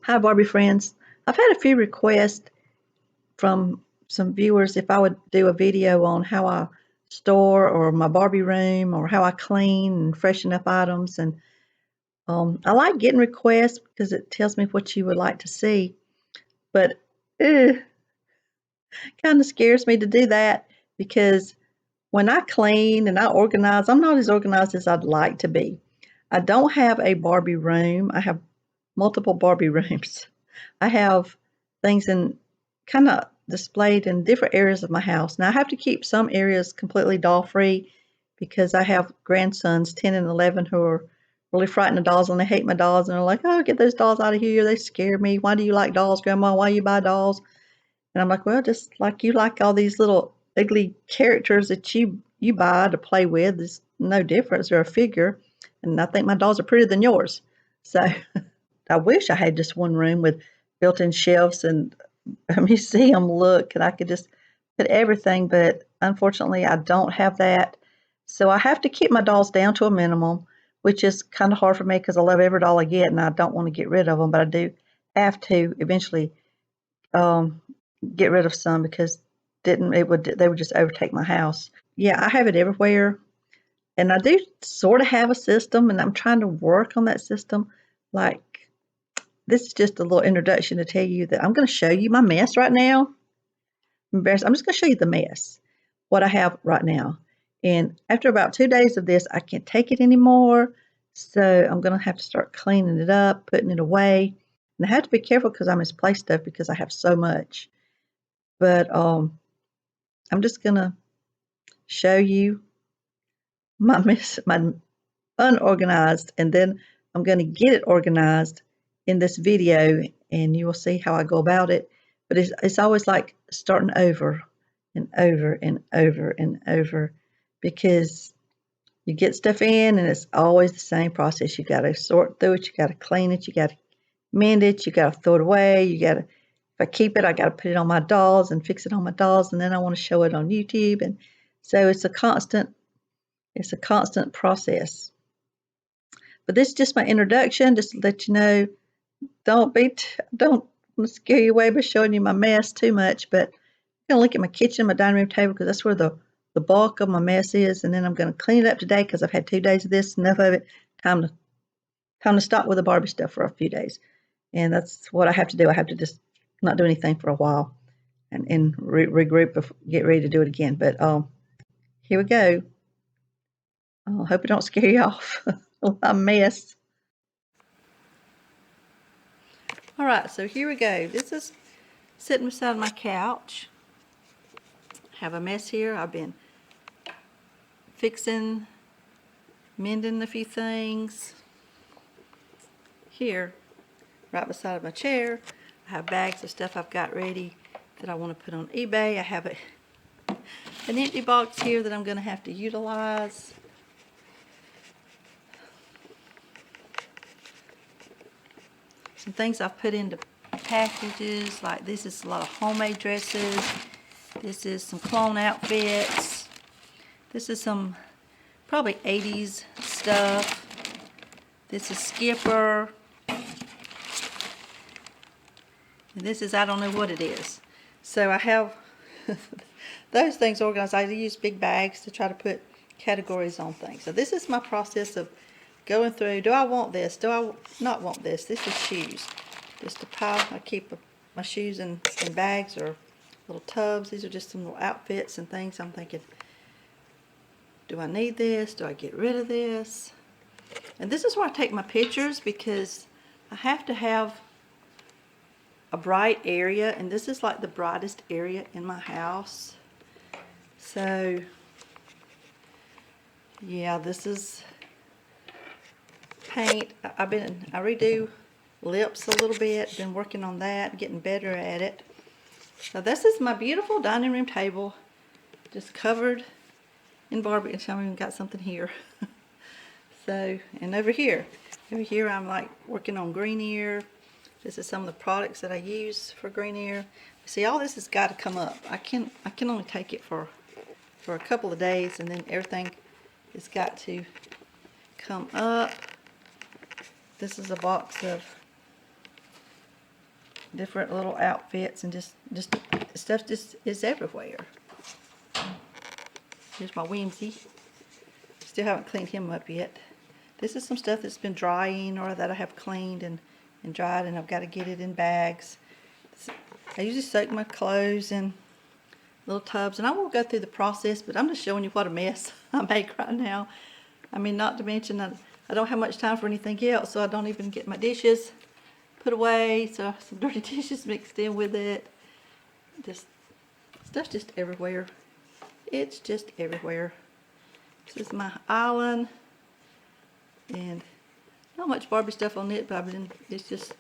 Hi, Barbie friends. I've had a few requests from some viewers if I would do a video on how I store or my Barbie room or how I clean and freshen up items. And I like getting requests because it tells me what you would like to see. But it kind of scares me to do that because when I clean and I organize, I'm not as organized as I'd like to be. I don't have a Barbie room. I have multiple Barbie rooms. I have things in kind of displayed in different areas of my house. Now I have to keep some areas completely doll free because I have grandsons, 10 and 11, who are really frightened of dolls and they hate my dolls and they're like, oh, get those dolls out of here. They scare me. Why do you like dolls, Grandma? Why you buy dolls? And I'm like, well, just like you like all these little ugly characters that you buy to play with. There's no difference. They're a figure. And I think my dolls are prettier than yours. So I wish I had just one room with built-in shelves and a museum look, and I could just put everything, but unfortunately, I don't have that. So I have to keep my dolls down to a minimum, which is kind of hard for me because I love every doll I get, and I don't want to get rid of them, but I do have to eventually um, get rid of some because didn't it would they would just overtake my house. Yeah, I have it everywhere, and I do sort of have a system, and I'm trying to work on that system. Like, this is just a little introduction to tell you that I'm going to show you my mess right now. I'm just going to show you the mess, what I have right now. And after about 2 days of this, I can't take it anymore. So I'm going to have to start cleaning it up, putting it away. And I have to be careful because I misplace stuff because I have so much. But I'm just going to show you my unorganized, and then I'm going to get it organized in this video, and you will see how I go about it. But it's always like starting over and over and over and over because you get stuff in and it's always the same process. You got to sort through it, you got to clean it, you got to mend it, you got to throw it away, you got to, if I keep it, I got to put it on my dolls and fix it on my dolls, and then I want to show it on YouTube. And so it's a constant process. But this is just my introduction, just to let you know, don't scare you away by showing you my mess too much. But I'm going to look at my kitchen, my dining room table, because that's where the bulk of my mess is. And then I'm going to clean it up today because I've had 2 days of this, enough of it. Time to stop with the Barbie stuff for a few days. And that's what I have to do. I have to just not do anything for a while and regroup, get ready to do it again. But here we go. I hope it don't scare you off. A mess. All right, so here we go. This is sitting beside my couch. Have a mess here. I've been fixing, mending a few things. Here, right beside my chair, I have bags of stuff I've got ready that I want to put on eBay. I have an empty box here that I'm going to have to utilize. Some things I've put into packages, like this is a lot of homemade dresses. This is some clone outfits. This is some probably 80s stuff. This is Skipper. And this is, I don't know what it is. So I have those things organized. I use big bags to try to put categories on things. So this is my process of going through, do I want this? Do I not want this? This is shoes. Just a pile. I keep my shoes in bags or little tubs. These are just some little outfits and things. I'm thinking, do I need this? Do I get rid of this? And this is where I take my pictures because I have to have a bright area, and this is like the brightest area in my house. So yeah, this is paint. I redo lips a little bit, been working on that, getting better at it. So this is my beautiful dining room table, just covered in Barbie. I've even got something here. So, and over here I'm like working on green ear. This is some of the products that I use for green ear. See, all this has got to come up. I can only take it for a couple of days, and then everything has got to come up. This is a box of different little outfits, and just stuff just is everywhere. Here's my Whimsy. Still haven't cleaned him up yet. This is some stuff that's been drying or that I have cleaned and dried, and I've got to get it in bags. I usually soak my clothes in little tubs, and I won't go through the process, but I'm just showing you what a mess I make right now. I mean, not to mention I don't have much time for anything else, so I don't even get my dishes put away, so some dirty dishes mixed in with it. Just stuff's just everywhere. It's just everywhere. This is my island, and not much Barbie stuff on it, but it's just,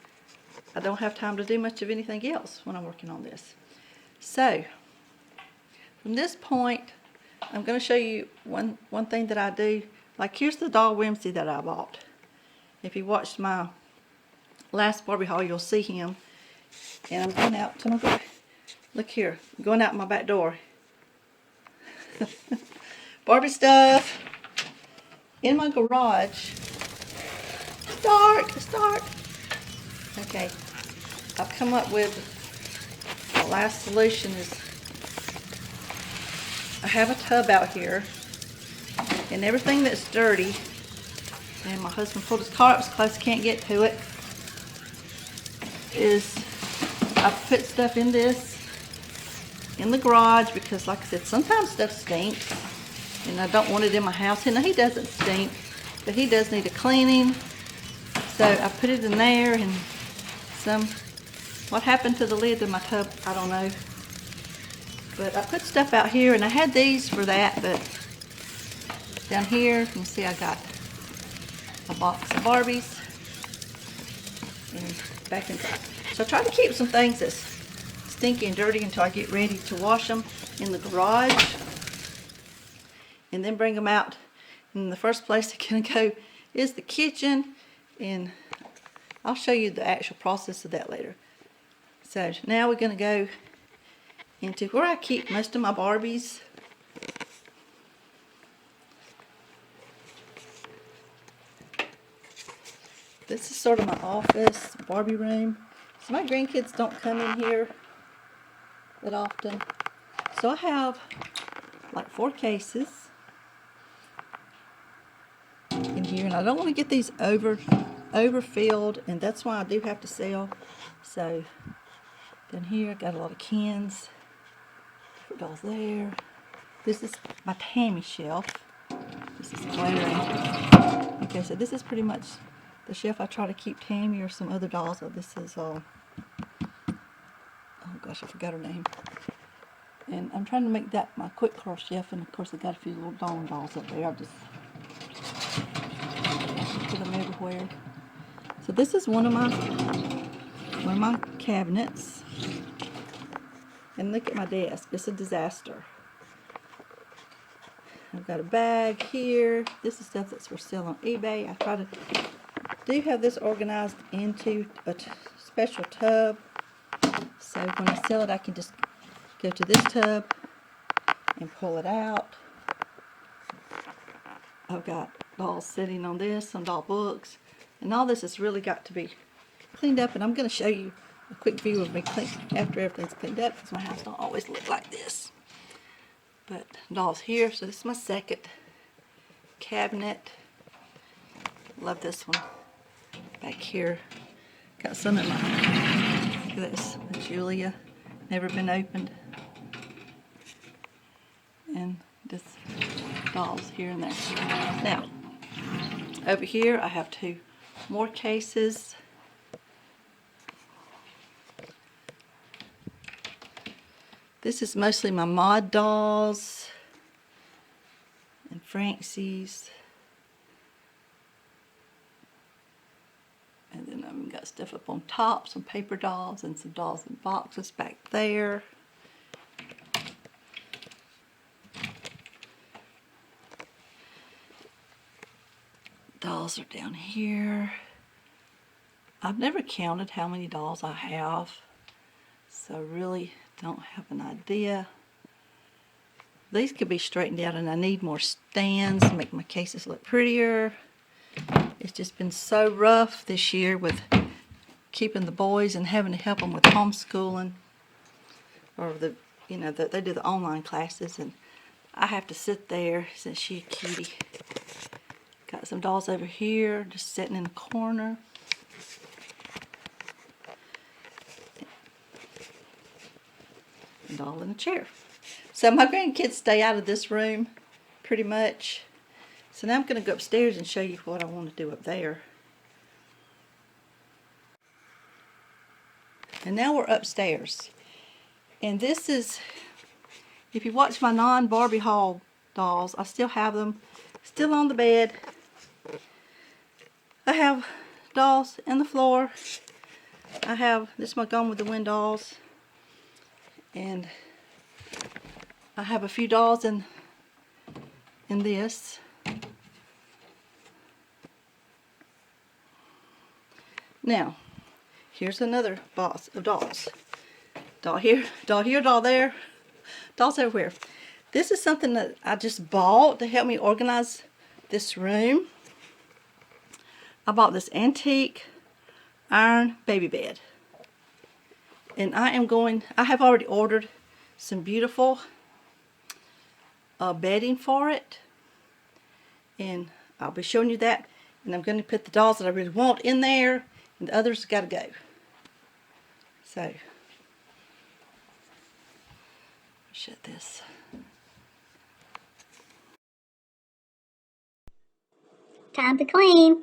I don't have time to do much of anything else when I'm working on this. So from this point, I'm going to show you one thing that I do. Like, here's the doll Whimsy that I bought. If you watched my last Barbie haul, you'll see him. And I'm going out to my, look here, I'm going out my back door. Barbie stuff in my garage. It's dark, it's dark. Okay, I've come up with the last solution is I have a tub out here, and everything that's dirty, and my husband pulled his car up as close as can't get to it, is I put stuff in this in the garage because, like I said, sometimes stuff stinks and I don't want it in my house. And he doesn't stink, but he does need a cleaning, so I put it in there. And what happened to the lid of my tub, I don't know, but I put stuff out here, and I had these for that, but down here you can see I got a box of Barbies and back inside. So I try to keep some things that's stinky and dirty until I get ready to wash them in the garage, and then bring them out. And the first place they're gonna go is the kitchen, and I'll show you the actual process of that later. So now we're gonna go into where I keep most of my Barbies. This is sort of my office, Barbie room. So my grandkids don't come in here that often. So I have like 4 cases in here, and I don't want to get these overfilled, and that's why I do have to sell. So down here I got a lot of cans, different dolls there. This is my Tammy shelf. This is glaring. Okay, so this is pretty much the shelf I try to keep Tammy or some other dolls. So this is oh gosh, I forgot her name. And I'm trying to make that my quick crawl shelf, and of course I got a few little Dawn dolls up there. I'll just put them everywhere. So this is one of my cabinets. And look at my desk. It's a disaster. I've got a bag here. This is stuff that's for sale on eBay. I do have this organized into a special tub. So when I sell it, I can just go to this tub and pull it out. I've got dolls sitting on this, some doll books, and all this has really got to be cleaned up. And I'm going to show you a quick view of me after everything's cleaned up, because my house don't always look like this. But dolls here. So this is my second cabinet. Love this one. Back here, got some in my, look at this, Julia, never been opened. And just dolls here and there. Now, over here I have 2 more cases. This is mostly my mod dolls and Franksy's. And then I've got stuff up on top, some paper dolls and some dolls in boxes back there. Dolls are down here. I've never counted how many dolls I have, so I really don't have an idea. These could be straightened out, and I need more stands to make my cases look prettier. It's just been so rough this year with keeping the boys and having to help them with homeschooling, or they do the online classes, and I have to sit there since she's a cutie. Got some dolls over here, just sitting in the corner. A doll in a chair. So my grandkids stay out of this room pretty much. So now I'm going to go upstairs and show you what I want to do up there. And now we're upstairs. And this is, if you watch my non-Barbie haul dolls, I still have them still on the bed. I have dolls in the floor. I have, this is my Gone with the Wind dolls. And I have a few dolls in this. Now, here's another box of dolls. Doll here, doll there, dolls everywhere. This is something that I just bought to help me organize this room. I bought this antique iron baby bed. And I have already ordered some beautiful bedding for it. And I'll be showing you that. And I'm going to put the dolls that I really want in there, and the others got to go. So, shut this. Time to clean.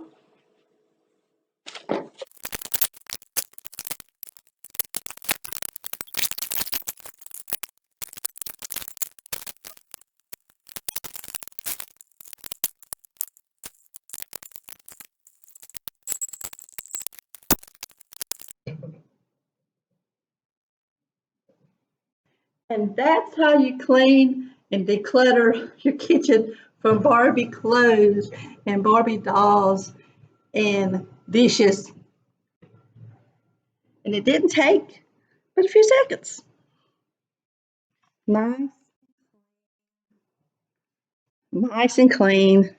And that's how you clean and declutter your kitchen from Barbie clothes and Barbie dolls and dishes. And it didn't take but a few seconds. Nice and clean.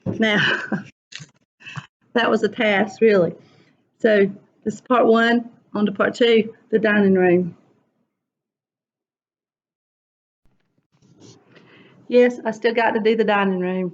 Now, that was a task, really. So this is part one. On to part two, the dining room. Yes, I still got to do the dining room.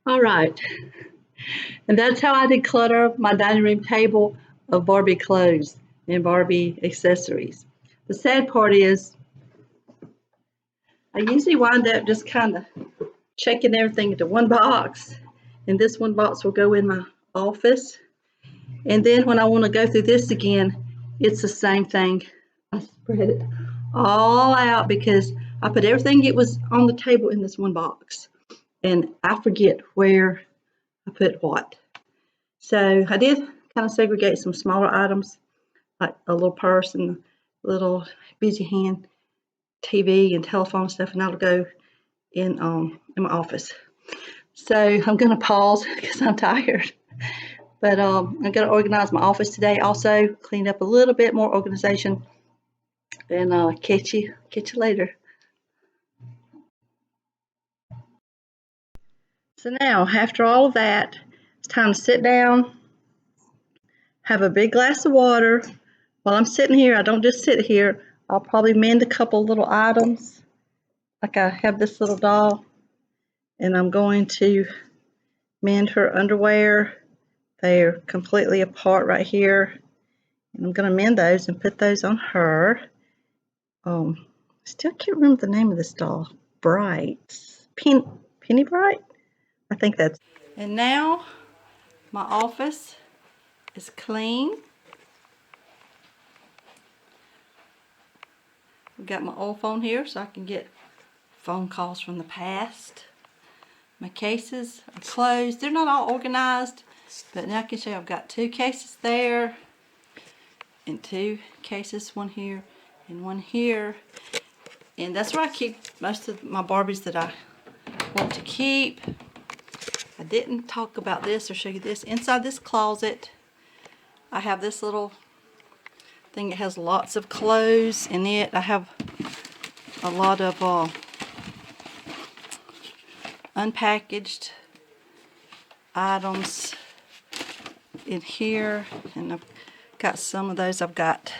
All right, and that's how I declutter my dining room table of Barbie clothes and Barbie accessories. The sad part is I usually wind up just kind of checking everything into one box, and this one box will go in my office. And then when I want to go through this again, it's the same thing. I spread it all out because I put everything that was on the table in this one box, and I forget where I put what. So I did kind of segregate some smaller items, like a little purse and a little busy hand TV and telephone stuff, and that'll go in my office. So I'm going to pause because I'm tired. But I'm going to organize my office today. Also, clean up a little bit more organization, and catch you later. So now, after all of that, it's time to sit down, have a big glass of water. While I'm sitting here, I don't just sit here. I'll probably mend a couple little items. Like I have this little doll, and I'm going to mend her underwear. They're completely apart right here. And I'm going to mend those and put those on her. Still can't remember the name of this doll. Bright. Penny Bright? I think that's. And now my office is clean. I've got my old phone here so I can get phone calls from the past. My cases are closed. They're not all organized, but now I can show you I've got 2 cases there and 2 cases, one here and one here. And that's where I keep most of my Barbies that I want to keep. I didn't talk about this or show you this. Inside this closet, I have this little thing that has lots of clothes in it. I have a lot of unpackaged items in here, and I've got some of those. I've got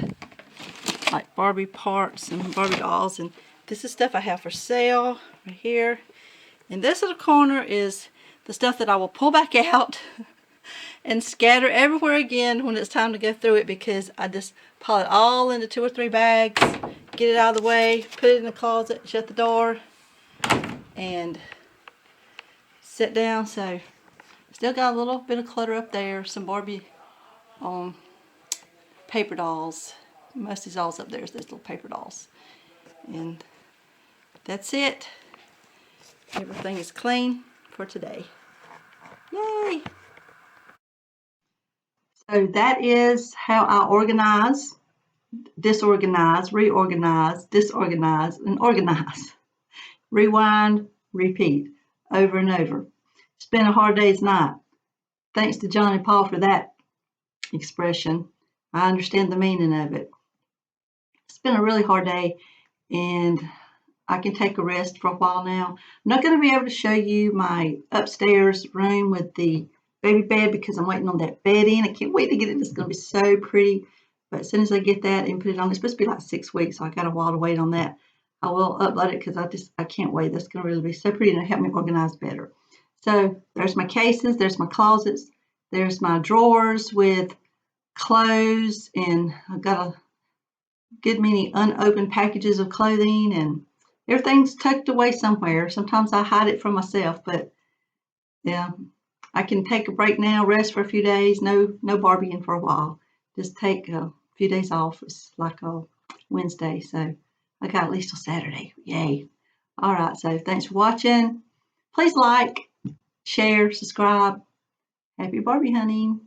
like Barbie parts and Barbie dolls, and this is stuff I have for sale right here. And this little corner is the stuff that I will pull back out and scatter everywhere again when it's time to go through it, because I just pile it all into 2 or 3 bags, get it out of the way, put it in the closet, shut the door, and sit down. So still got a little bit of clutter up there, some Barbie paper dolls. Most of these dolls up there is those little paper dolls. And that's it. Everything is clean for today. Yay! So that is how I organize, disorganize, reorganize, disorganize, and organize. Rewind, repeat, over and over. It's been a hard day's night. Thanks to John and Paul for that expression. I understand the meaning of it. It's been a really hard day, and I can take a rest for a while now. I'm not going to be able to show you my upstairs room with the baby bed because I'm waiting on that bed in. I can't wait to get it. It's going to be so pretty. But as soon as I get that and put it on, it's supposed to be like 6 weeks, so I got a while to wait on that. I will upload it because I can't wait. That's going to really be so pretty, and it'll help me organize better. So there's my cases, there's my closets, there's my drawers with clothes, and I've got a good many unopened packages of clothing, and everything's tucked away somewhere. Sometimes I hide it from myself, but yeah, I can take a break now, rest for a few days. No Barbieing for a while. Just take a few days off. It's like a Wednesday, so I got at least till Saturday. Yay! All right, so thanks for watching. Please like, share, subscribe. Happy Barbie hunting.